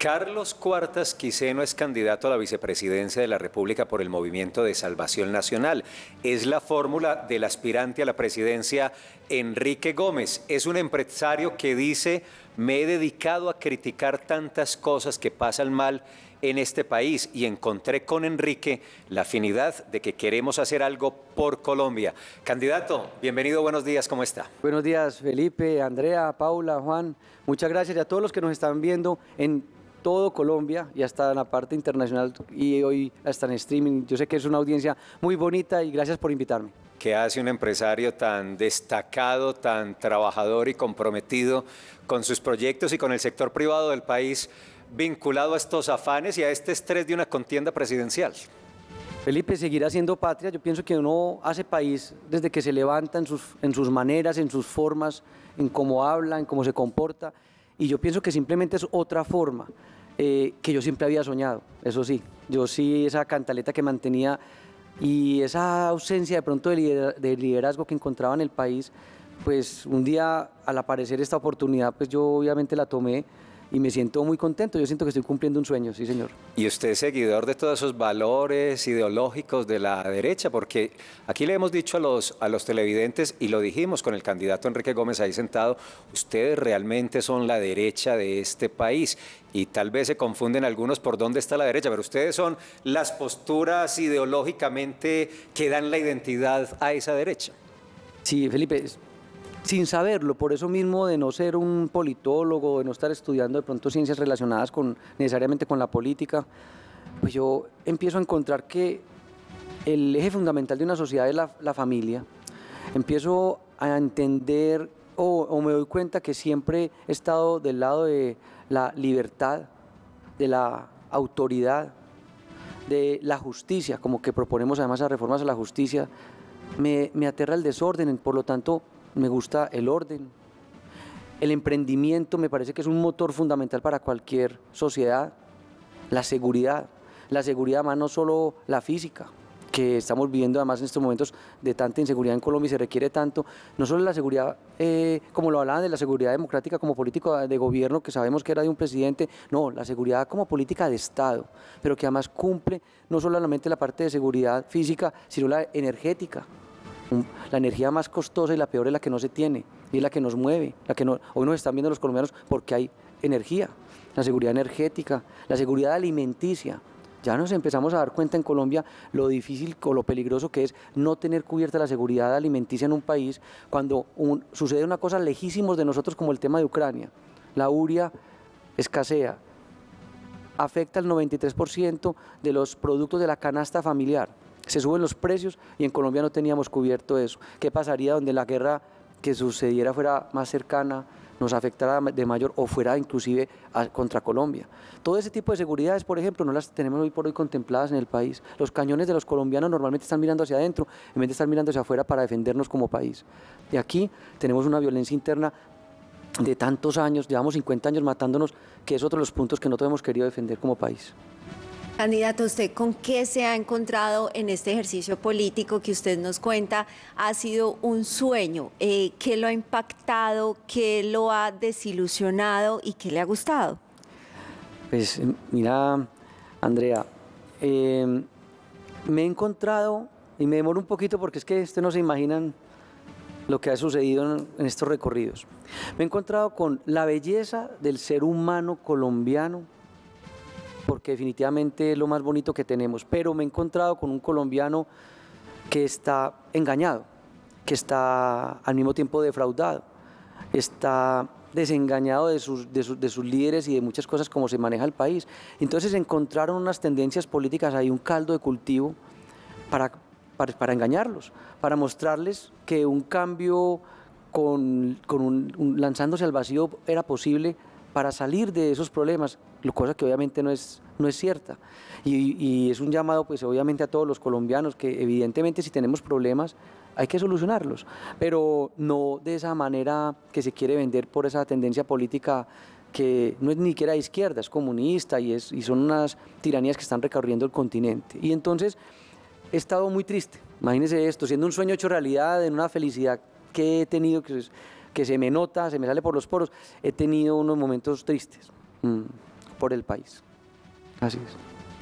Carlos Cuartas Quiseno es candidato a la vicepresidencia de la República por el Movimiento de Salvación Nacional. Es la fórmula del aspirante a la presidencia Enrique Gómez. Es un empresario que dice: me he dedicado a criticar tantas cosas que pasan mal en este país y encontré con Enrique la afinidad de que queremos hacer algo por Colombia. Candidato, bienvenido, buenos días, ¿cómo está? Buenos días, Felipe, Andrea, Paula, Juan. Muchas gracias y a todos los que nos están viendo en todo Colombia y hasta en la parte internacional y hoy hasta en streaming. Yo sé que es una audiencia muy bonita y gracias por invitarme. ¿Qué hace un empresario tan destacado, tan trabajador y comprometido con sus proyectos y con el sector privado del país, vinculado a estos afanes y a este estrés de una contienda presidencial? Felipe, seguir haciendo patria. Yo pienso que uno hace país desde que se levanta en sus maneras, en sus formas, en cómo habla, en cómo se comporta. Y yo pienso que simplemente es otra forma que yo siempre había soñado. Eso sí, yo sí, esa cantaleta que mantenía y esa ausencia de pronto de liderazgo que encontraba en el país, pues un día al aparecer esta oportunidad, pues yo obviamente la tomé y me siento muy contento. Yo siento que estoy cumpliendo un sueño, sí señor. Y usted es seguidor de todos esos valores ideológicos de la derecha, porque aquí le hemos dicho a los televidentes, y lo dijimos con el candidato Enrique Gómez ahí sentado: ustedes realmente son la derecha de este país. Y tal vez se confunden algunos por dónde está la derecha, pero ustedes son las posturas ideológicamente que dan la identidad a esa derecha. Sí, Felipe, sin saberlo, por eso mismo de no ser un politólogo, de no estar estudiando de pronto ciencias relacionadas necesariamente con la política, pues yo empiezo a encontrar que el eje fundamental de una sociedad es la familia. Empiezo a entender o me doy cuenta que siempre he estado del lado de la libertad, de la autoridad, de la justicia, como que proponemos además a reformas a la justicia. Me aterra el desorden, por lo tanto me gusta el orden. El emprendimiento me parece que es un motor fundamental para cualquier sociedad. La seguridad además no solo la física, que estamos viviendo además en estos momentos de tanta inseguridad en Colombia y se requiere tanto, no solo la seguridad, como lo hablaban de la seguridad democrática como política de gobierno, que sabemos que era de un presidente, no, la seguridad como política de Estado, pero que además cumple no solamente la parte de seguridad física, sino la energética. La energía más costosa y la peor es la que no se tiene, y es la que nos mueve, hoy nos están viendo los colombianos porque hay energía, la seguridad energética, la seguridad alimenticia. Ya nos empezamos a dar cuenta en Colombia lo difícil o lo peligroso que es no tener cubierta la seguridad alimenticia en un país cuando sucede una cosa lejísimos de nosotros como el tema de Ucrania. La urea escasea, afecta el 93% de los productos de la canasta familiar. Se suben los precios y en Colombia no teníamos cubierto eso. ¿Qué pasaría donde la guerra que sucediera fuera más cercana, nos afectara de mayor o fuera inclusive contra Colombia? Todo ese tipo de seguridades, por ejemplo, no las tenemos hoy por hoy contempladas en el país. Los cañones de los colombianos normalmente están mirando hacia adentro en vez de estar mirando hacia afuera para defendernos como país. Y aquí tenemos una violencia interna de tantos años, llevamos 50 años matándonos, que es otro de los puntos que nosotros hemos querido defender como país. Candidato, ¿usted con qué se ha encontrado en este ejercicio político que usted nos cuenta? ¿Ha sido un sueño? ¿Qué lo ha impactado? ¿Qué lo ha desilusionado? ¿Y qué le ha gustado? Pues mira, Andrea, me he encontrado, y me demoro un poquito porque es que ustedes no se imaginan lo que ha sucedido en estos recorridos. Me he encontrado con la belleza del ser humano colombiano, porque definitivamente es lo más bonito que tenemos, pero me he encontrado con un colombiano que está engañado, que está al mismo tiempo defraudado, está desengañado de sus líderes y de muchas cosas como se maneja el país. Entonces encontraron unas tendencias políticas ahí, un caldo de cultivo para engañarlos, para mostrarles que un cambio lanzándose al vacío era posible para salir de esos problemas, cosa que obviamente no es cierta. Y es un llamado pues obviamente a todos los colombianos que evidentemente si tenemos problemas hay que solucionarlos, pero no de esa manera que se quiere vender por esa tendencia política que no es ni siquiera de izquierda, es comunista y son unas tiranías que están recorriendo el continente. Y entonces he estado muy triste, imagínense esto, siendo un sueño hecho realidad, en una felicidad que he tenido que se me nota, se me sale por los poros, he tenido unos momentos tristes. por el país. Así es.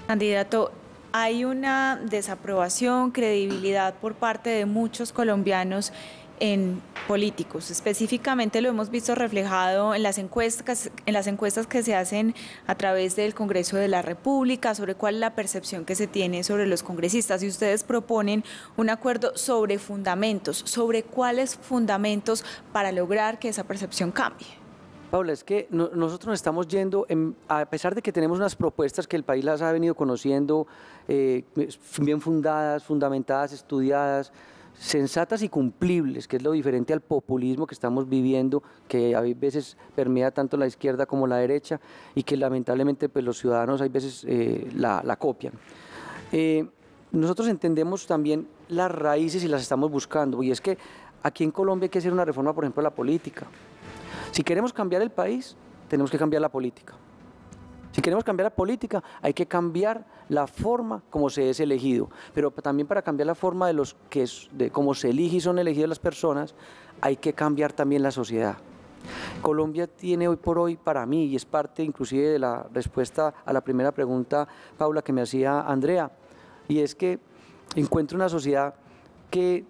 Candidato, hay una desaprobación, credibilidad por parte de muchos colombianos en políticos. Específicamente lo hemos visto reflejado en las encuestas que se hacen a través del Congreso de la República sobre cuál es la percepción que se tiene sobre los congresistas. Y ustedes proponen un acuerdo sobre fundamentos, sobre cuáles fundamentos para lograr que esa percepción cambie. Paula, es que nosotros nos estamos yendo, a pesar de que tenemos unas propuestas que el país las ha venido conociendo, bien fundadas, fundamentadas, estudiadas, sensatas y cumplibles, que es lo diferente al populismo que estamos viviendo, que a veces permea tanto la izquierda como la derecha y que lamentablemente pues, los ciudadanos hay veces la copian. Nosotros entendemos también las raíces y las estamos buscando, y es que aquí en Colombia hay que hacer una reforma, por ejemplo, de la política. Si queremos cambiar el país, tenemos que cambiar la política. Si queremos cambiar la política, hay que cambiar la forma como se es elegido. Pero también para cambiar la forma de cómo se elige y son elegidas las personas, hay que cambiar también la sociedad. Colombia tiene hoy por hoy, para mí, y es parte inclusive de la respuesta a la primera pregunta, Paula, que me hacía Andrea, y es que encuentro una sociedad que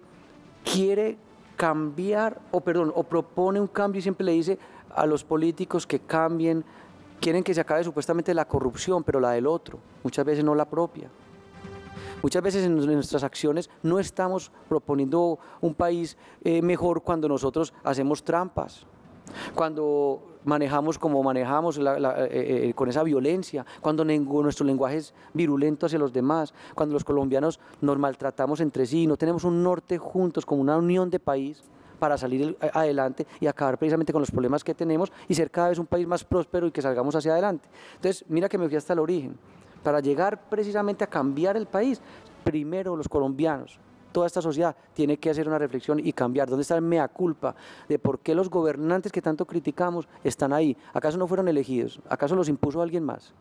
quiere cambiar, o propone un cambio y siempre le dice a los políticos que cambien, quieren que se acabe supuestamente la corrupción, pero la del otro, muchas veces no la propia. Muchas veces en nuestras acciones no estamos proponiendo un país mejor cuando nosotros hacemos trampas, cuando manejamos como manejamos con esa violencia, cuando nuestro lenguaje es virulento hacia los demás, cuando los colombianos nos maltratamos entre sí, no tenemos un norte juntos como una unión de país para salir adelante y acabar precisamente con los problemas que tenemos y ser cada vez un país más próspero y que salgamos hacia adelante. Entonces, mira que me fui hasta el origen. Para llegar precisamente a cambiar el país, primero los colombianos, toda esta sociedad tiene que hacer una reflexión y cambiar. ¿Dónde está el mea culpa de por qué los gobernantes que tanto criticamos están ahí? ¿Acaso no fueron elegidos? ¿Acaso los impuso alguien más?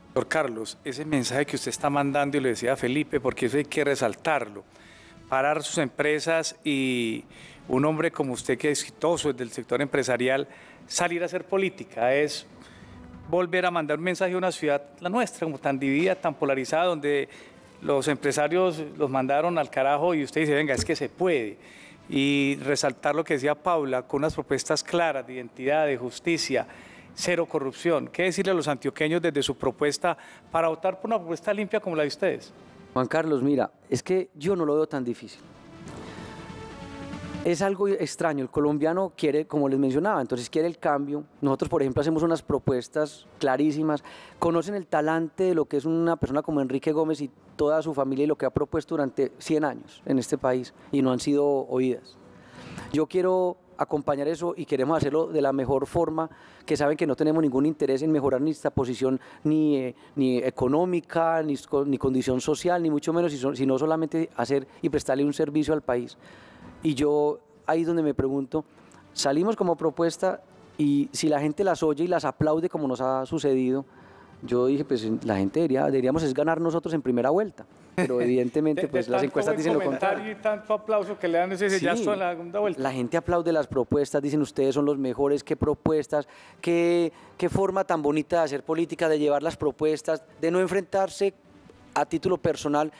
Doctor Carlos, ese mensaje que usted está mandando, y le decía a Felipe, porque eso hay que resaltarlo, parar sus empresas y un hombre como usted que es exitoso del sector empresarial, salir a hacer política, es volver a mandar un mensaje a una ciudad, la nuestra, como tan dividida, tan polarizada, donde los empresarios los mandaron al carajo y usted dice, venga, es que se puede. Y resaltar lo que decía Paula, con unas propuestas claras de identidad, de justicia, cero corrupción. ¿Qué decirle a los antioqueños desde su propuesta para votar por una propuesta limpia como la de ustedes? Juan Carlos, mira, es que yo no lo veo tan difícil. Es algo extraño, el colombiano quiere, como les mencionaba, entonces quiere el cambio. Nosotros, por ejemplo, hacemos unas propuestas clarísimas, conocen el talante de lo que es una persona como Enrique Gómez y toda su familia y lo que ha propuesto durante 100 años en este país y no han sido oídas. Yo quiero acompañar eso y queremos hacerlo de la mejor forma, que saben que no tenemos ningún interés en mejorar nuestra posición ni económica, ni condición social, ni mucho menos, sino solamente hacer y prestarle un servicio al país. Y yo ahí es donde me pregunto, salimos como propuesta y si la gente las oye y las aplaude como nos ha sucedido, yo dije, pues la gente deberíamos es ganar nosotros en primera vuelta, pero evidentemente pues las encuestas dicen lo contrario. Y tanto aplauso que le dan, ese Sí, ya está en la segunda vuelta. La gente aplaude las propuestas, dicen ustedes son los mejores, qué propuestas, qué forma tan bonita de hacer política, de llevar las propuestas, de no enfrentarse a título personal.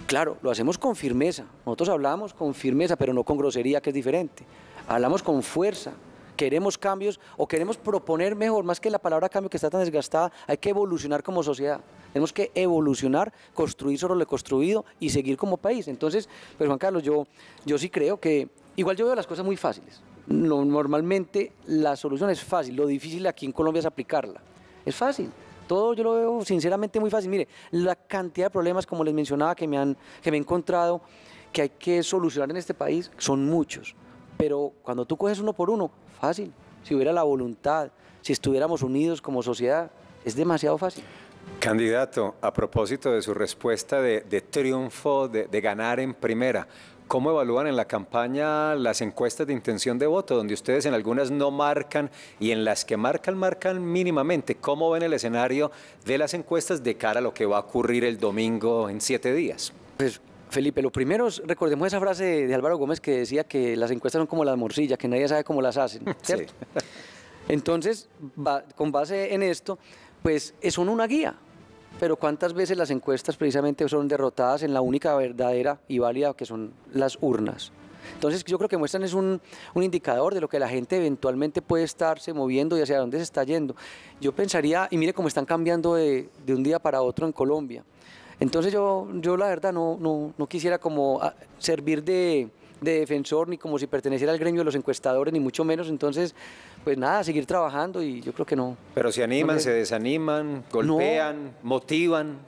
Claro, lo hacemos con firmeza, nosotros hablamos con firmeza, pero no con grosería, que es diferente. Hablamos con fuerza, queremos cambios o queremos proponer mejor, más que la palabra cambio que está tan desgastada, hay que evolucionar como sociedad. Tenemos que evolucionar, construir sobre lo construido y seguir como país. Entonces, pues Juan Carlos, yo sí creo que, igual yo veo las cosas muy fáciles. Normalmente la solución es fácil, lo difícil aquí en Colombia es aplicarla. Es fácil. Todo yo lo veo sinceramente muy fácil. Mire, la cantidad de problemas, como les mencionaba, que me he encontrado, que hay que solucionar en este país, son muchos. Pero cuando tú coges uno por uno, fácil. Si hubiera la voluntad, si estuviéramos unidos como sociedad, es demasiado fácil. Candidato, a propósito de su respuesta de triunfo, de ganar en primera, ¿cómo evalúan en la campaña las encuestas de intención de voto, donde ustedes en algunas no marcan y en las que marcan mínimamente? ¿Cómo ven el escenario de las encuestas de cara a lo que va a ocurrir el domingo en 7 días? Pues, Felipe, lo primero es, recordemos esa frase de Álvaro Gómez que decía que las encuestas son como las morcillas, que nadie sabe cómo las hacen, ¿cierto? Sí. Entonces, con base en esto, pues son una guía. Pero ¿cuántas veces las encuestas precisamente son derrotadas en la única verdadera y válida que son las urnas? Entonces yo creo que muestran es un indicador de lo que la gente eventualmente puede estarse moviendo y hacia dónde se está yendo. Yo pensaría, y mire cómo están cambiando de un día para otro en Colombia. Entonces yo la verdad no quisiera como servir de defensor, ni como si perteneciera al gremio de los encuestadores, ni mucho menos. Entonces, pues nada, seguir trabajando, y yo creo que no. Pero se animan, se desaniman, golpean, motivan.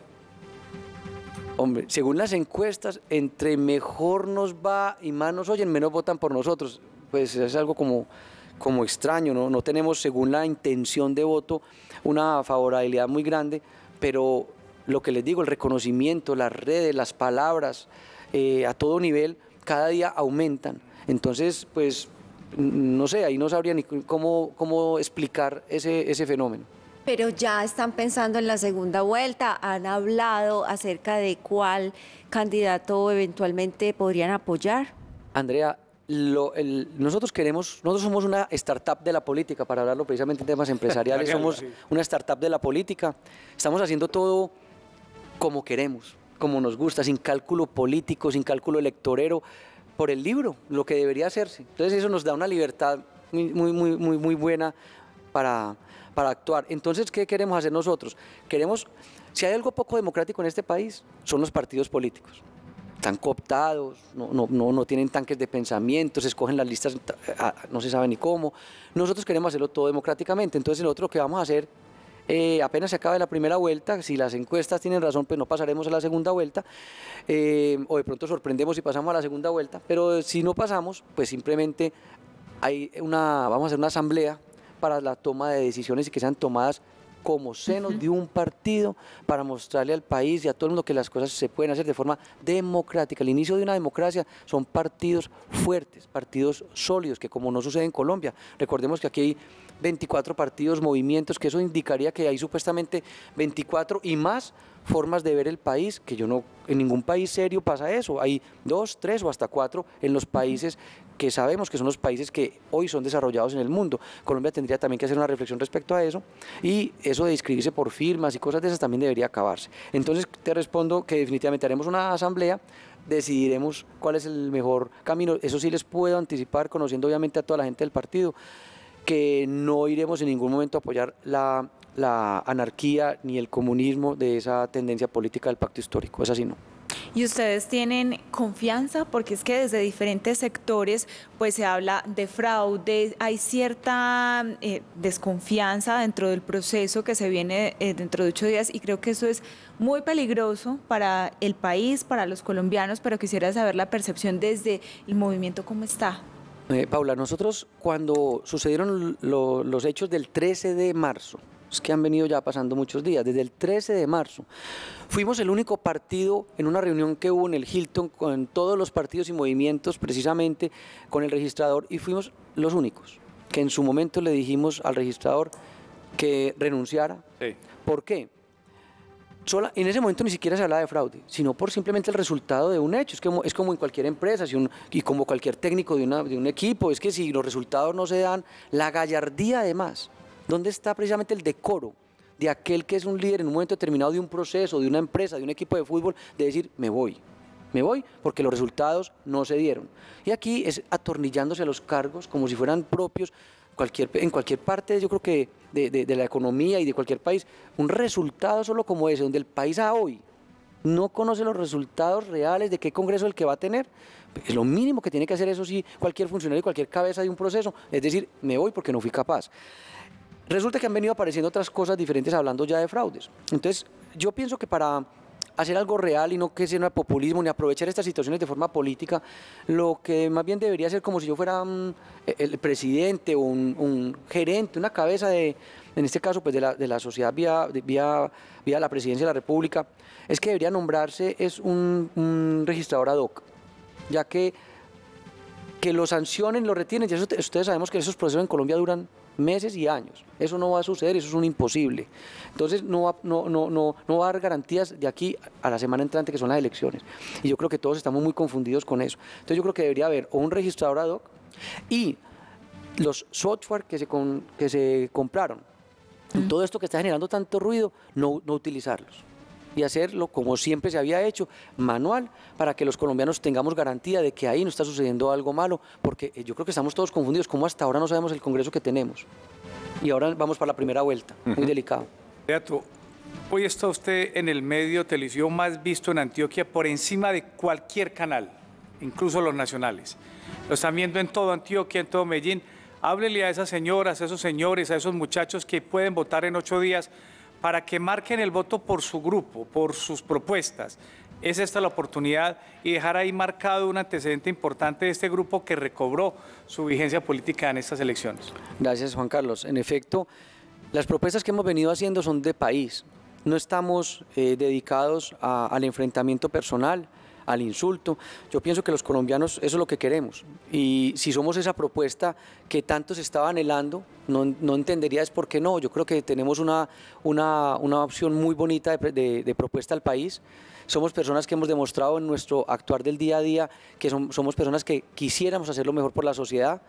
Hombre, según las encuestas, entre mejor nos va y más nos oyen, menos votan por nosotros. Pues es algo como extraño, ¿no? No tenemos, según la intención de voto, una favorabilidad muy grande, pero lo que les digo, el reconocimiento, las redes, las palabras, a todo nivel, cada día aumentan. Entonces, pues, no sé, ahí no sabría ni cómo explicar ese fenómeno. Pero ya están pensando en la segunda vuelta, han hablado acerca de cuál candidato eventualmente podrían apoyar. Andrea, nosotros somos una startup de la política, para hablarlo precisamente en temas empresariales, somos una startup de la política, estamos haciendo todo como queremos, como nos gusta, sin cálculo político, sin cálculo electorero, por el libro, lo que debería hacerse. Entonces eso nos da una libertad muy buena para actuar. Entonces, ¿qué queremos hacer nosotros? Si hay algo poco democrático en este país, son los partidos políticos. Están cooptados, no tienen tanques de pensamiento, se escogen las listas, no se sabe ni cómo. Nosotros queremos hacerlo todo democráticamente. Entonces, lo otro que vamos a hacer, apenas se acabe la primera vuelta, si las encuestas tienen razón, pues no pasaremos a la segunda vuelta, o de pronto sorprendemos y pasamos a la segunda vuelta, pero si no pasamos, pues simplemente vamos a hacer una asamblea para la toma de decisiones y que sean tomadas como seno de un partido, para mostrarle al país y a todo el mundo que las cosas se pueden hacer de forma democrática. El inicio de una democracia son partidos fuertes, partidos sólidos, que como no sucede en Colombia. Recordemos que aquí hay 24 partidos, movimientos, que eso indicaría que hay supuestamente 24 y más formas de ver el país, que en ningún país serio pasa eso. Hay 2, 3 o hasta 4 en los países que sabemos que son los países que hoy son desarrollados en el mundo. Colombia tendría también que hacer una reflexión respecto a eso, y eso de inscribirse por firmas y cosas de esas también debería acabarse. Entonces te respondo que definitivamente haremos una asamblea, decidiremos cuál es el mejor camino. Eso sí les puedo anticipar, conociendo obviamente a toda la gente del partido, que no iremos en ningún momento a apoyar la anarquía ni el comunismo de esa tendencia política del pacto histórico. Es así, ¿no? ¿Y ustedes tienen confianza? Porque es que desde diferentes sectores pues se habla de fraude, hay cierta desconfianza dentro del proceso que se viene dentro de 8 días, y creo que eso es muy peligroso para el país, para los colombianos, pero quisiera saber la percepción desde el movimiento, ¿cómo está? Paula, nosotros cuando sucedieron los hechos del 13 de marzo, es que han venido ya pasando muchos días, desde el 13 de marzo, fuimos el único partido en una reunión que hubo en el Hilton con todos los partidos y movimientos, precisamente con el registrador, y fuimos los únicos que en su momento le dijimos al registrador que renunciara. Sí. ¿Por qué? En ese momento ni siquiera se hablaba de fraude, sino por simplemente el resultado de un hecho. Es como en cualquier empresa y como cualquier técnico de un equipo, es que si los resultados no se dan, la gallardía además, ¿dónde está precisamente el decoro de aquel que es un líder en un momento determinado de un proceso, de una empresa, de un equipo de fútbol, de decir, me voy porque los resultados no se dieron? Y aquí es atornillándose a los cargos como si fueran propios. En cualquier parte, yo creo que de la economía y de cualquier país, un resultado solo como ese, donde el país a hoy no conoce los resultados reales de qué congreso el que va a tener, es lo mínimo que tiene que hacer, eso sí, cualquier funcionario, cualquier cabeza de un proceso, es decir, me voy porque no fui capaz. Resulta que han venido apareciendo otras cosas diferentes hablando ya de fraudes. Entonces, yo pienso que para hacer algo real y no que sea populismo ni aprovechar estas situaciones de forma política, lo que más bien debería ser, como si yo fuera el presidente o un gerente, una cabeza en este caso pues de la sociedad vía la presidencia de la República, es que debería nombrarse un registrador ad hoc, ya que lo sancionen, lo retienen. Ya ustedes sabemos que esos procesos en Colombia duran meses y años. Eso no va a suceder, eso es un imposible. Entonces no va a dar garantías de aquí a la semana entrante, que son las elecciones. Y yo creo que todos estamos muy confundidos con eso. Entonces yo creo que debería haber un registrador ad hoc, y los software que se compraron En todo esto que está generando tanto ruido, no utilizarlos. Y hacerlo como siempre se había hecho, manual, para que los colombianos tengamos garantía de que ahí no está sucediendo algo malo, porque yo creo que estamos todos confundidos, como hasta ahora no sabemos el Congreso que tenemos. Y ahora vamos para la primera vuelta, muy delicado. Beato, hoy está usted en el medio televisivo más visto en Antioquia por encima de cualquier canal, incluso los nacionales. Lo están viendo en todo Antioquia, en todo Medellín. Háblele a esas señoras, a esos señores, a esos muchachos que pueden votar en 8 días para que marquen el voto por su grupo, por sus propuestas. Es esta la oportunidad y dejar ahí marcado un antecedente importante de este grupo que recobró su vigencia política en estas elecciones. Gracias, Juan Carlos. En efecto, las propuestas que hemos venido haciendo son de país. No estamos dedicados al enfrentamiento personal, al insulto. Yo pienso que los colombianos eso es lo que queremos, y si somos esa propuesta que tanto se estaba anhelando, no entendería es por qué no. Yo creo que tenemos una opción muy bonita de propuesta al país. Somos personas que hemos demostrado en nuestro actuar del día a día que somos personas que quisiéramos hacer lo mejor por la sociedad,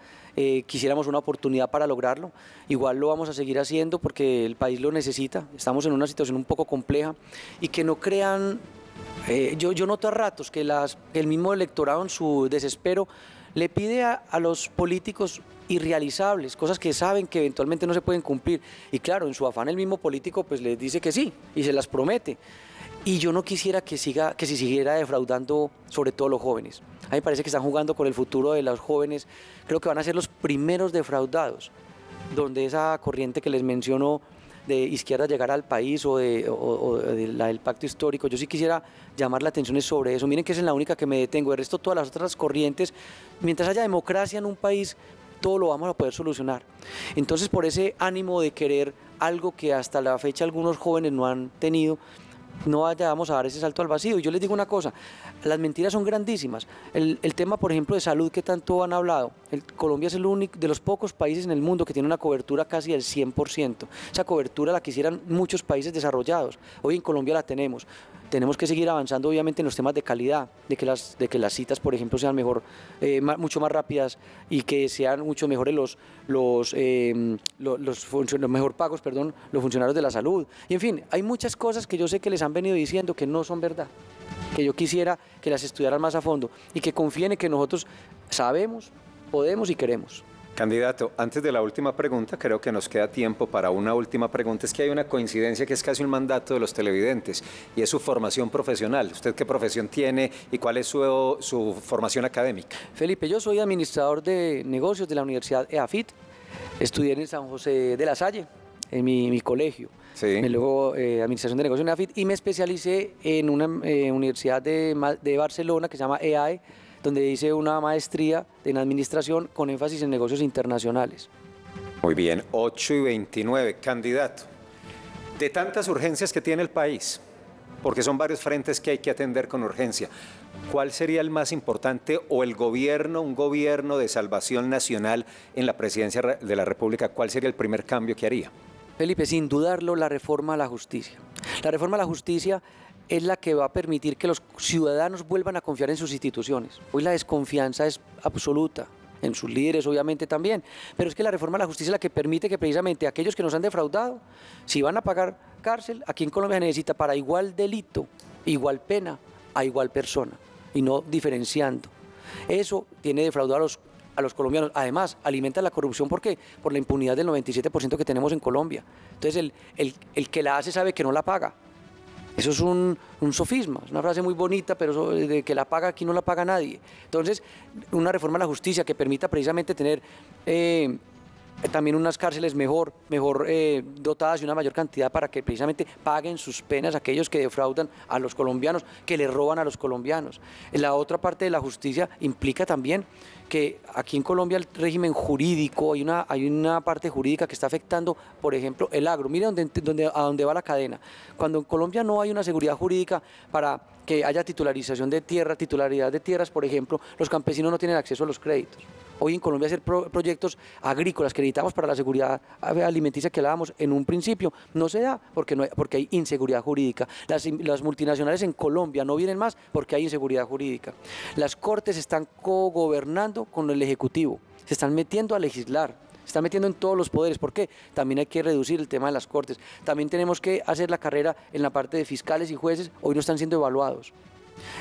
quisiéramos una oportunidad para lograrlo. Igual lo vamos a seguir haciendo porque el país lo necesita. Estamos en una situación un poco compleja, y que no crean. Yo noto a ratos que el mismo electorado en su desespero le pide a los políticos irrealizables, cosas que saben que eventualmente no se pueden cumplir, y claro, en su afán el mismo político pues les dice que sí y se las promete, y yo no quisiera que se siguiera defraudando, sobre todo los jóvenes. A mí me parece que están jugando con el futuro de los jóvenes. Creo que van a ser los primeros defraudados, donde esa corriente que les menciono de izquierda llegar al país o la del pacto histórico. Yo sí quisiera llamar la atención sobre eso. Miren que esa es la única que me detengo. El resto, todas las otras corrientes, mientras haya democracia en un país, todo lo vamos a poder solucionar. Entonces, por ese ánimo de querer algo que hasta la fecha algunos jóvenes no han tenido, no vamos a dar ese salto al vacío. Y yo les digo una cosa, las mentiras son grandísimas. El tema, por ejemplo, de salud que tanto han hablado, Colombia es el único de los pocos países en el mundo que tiene una cobertura casi del 100%. Esa cobertura la quisieran muchos países desarrollados. Hoy en Colombia la tenemos. Tenemos que seguir avanzando, obviamente, en los temas de calidad, de que las citas, por ejemplo, sean mucho más rápidas, y que sean mucho mejores los mejor pagos, los funcionarios de la salud. Y en fin, hay muchas cosas que yo sé que les han venido diciendo que no son verdad, que yo quisiera que las estudiaran más a fondo y que confíen en que nosotros sabemos, podemos y queremos. Candidato, antes de la última pregunta, creo que nos queda tiempo para una última pregunta. Es que hay una coincidencia que es casi un mandato de los televidentes, y es su formación profesional. ¿Usted qué profesión tiene y cuál es su formación académica? Felipe, yo soy administrador de negocios de la Universidad EAFIT. Estudié en San José de la Salle, en mi colegio. Sí. Luego administración de negocios en EAFIT, y me especialicé en una universidad de Barcelona que se llama EAE, donde hice una maestría en administración con énfasis en negocios internacionales. Muy bien, 8:29. Candidato, de tantas urgencias que tiene el país, porque son varios frentes que hay que atender con urgencia, ¿cuál sería el más importante, o un gobierno de salvación nacional en la presidencia de la República, cuál sería el primer cambio que haría? Felipe, sin dudarlo, la reforma a la justicia. La reforma a la justicia es la que va a permitir que los ciudadanos vuelvan a confiar en sus instituciones. Hoy la desconfianza es absoluta, en sus líderes obviamente también, pero es que la reforma a la justicia es la que permite que precisamente aquellos que nos han defraudado, si van a pagar cárcel, aquí en Colombia se necesita para igual delito, igual pena, a igual persona, y no diferenciando. Eso tiene defraudado a los colombianos. Además, alimenta la corrupción. ¿Por qué? Por la impunidad del 97% que tenemos en Colombia. Entonces, el que la hace sabe que no la paga. Eso es un sofisma, es una frase muy bonita, pero de que la paga aquí no la paga nadie. Entonces, una reforma a la justicia que permita precisamente tener también unas cárceles mejor dotadas y una mayor cantidad para que precisamente paguen sus penas aquellos que defraudan a los colombianos, que le roban a los colombianos. La otra parte de la justicia implica también que aquí en Colombia el régimen jurídico, hay una parte jurídica que está afectando, por ejemplo, el agro. Mire a dónde va la cadena. Cuando en Colombia no hay una seguridad jurídica para que haya titularidad de tierras, por ejemplo, los campesinos no tienen acceso a los créditos. Hoy en Colombia hacer proyectos agrícolas que necesitamos para la seguridad alimenticia que hablábamos en un principio no se da porque hay inseguridad jurídica. Las multinacionales en Colombia no vienen más porque hay inseguridad jurídica. Las cortes están cogobernando con el Ejecutivo, se están metiendo a legislar. Se está metiendo en todos los poderes. ¿Por qué? También hay que reducir el tema de las cortes. También tenemos que hacer la carrera en la parte de fiscales y jueces. Hoy no están siendo evaluados.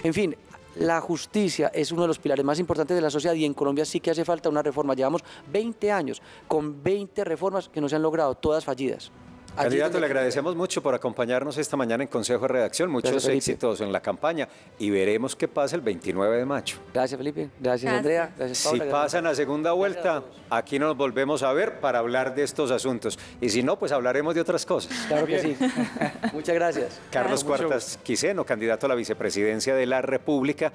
En fin, la justicia es uno de los pilares más importantes de la sociedad y en Colombia sí que hace falta una reforma. Llevamos 20 años con 20 reformas que no se han logrado, todas fallidas. Candidato, le agradecemos mucho por acompañarnos esta mañana en Consejo de Redacción. Muchos éxitos en la campaña y veremos qué pasa el 29 de mayo. Gracias, Felipe. Gracias, Andrea. Gracias, Paula. Si pasan a segunda vuelta, aquí nos volvemos a ver para hablar de estos asuntos. Y si no, pues hablaremos de otras cosas. Claro que sí. Muchas gracias. Carlos Cuartas Quiseno, candidato a la vicepresidencia de la República.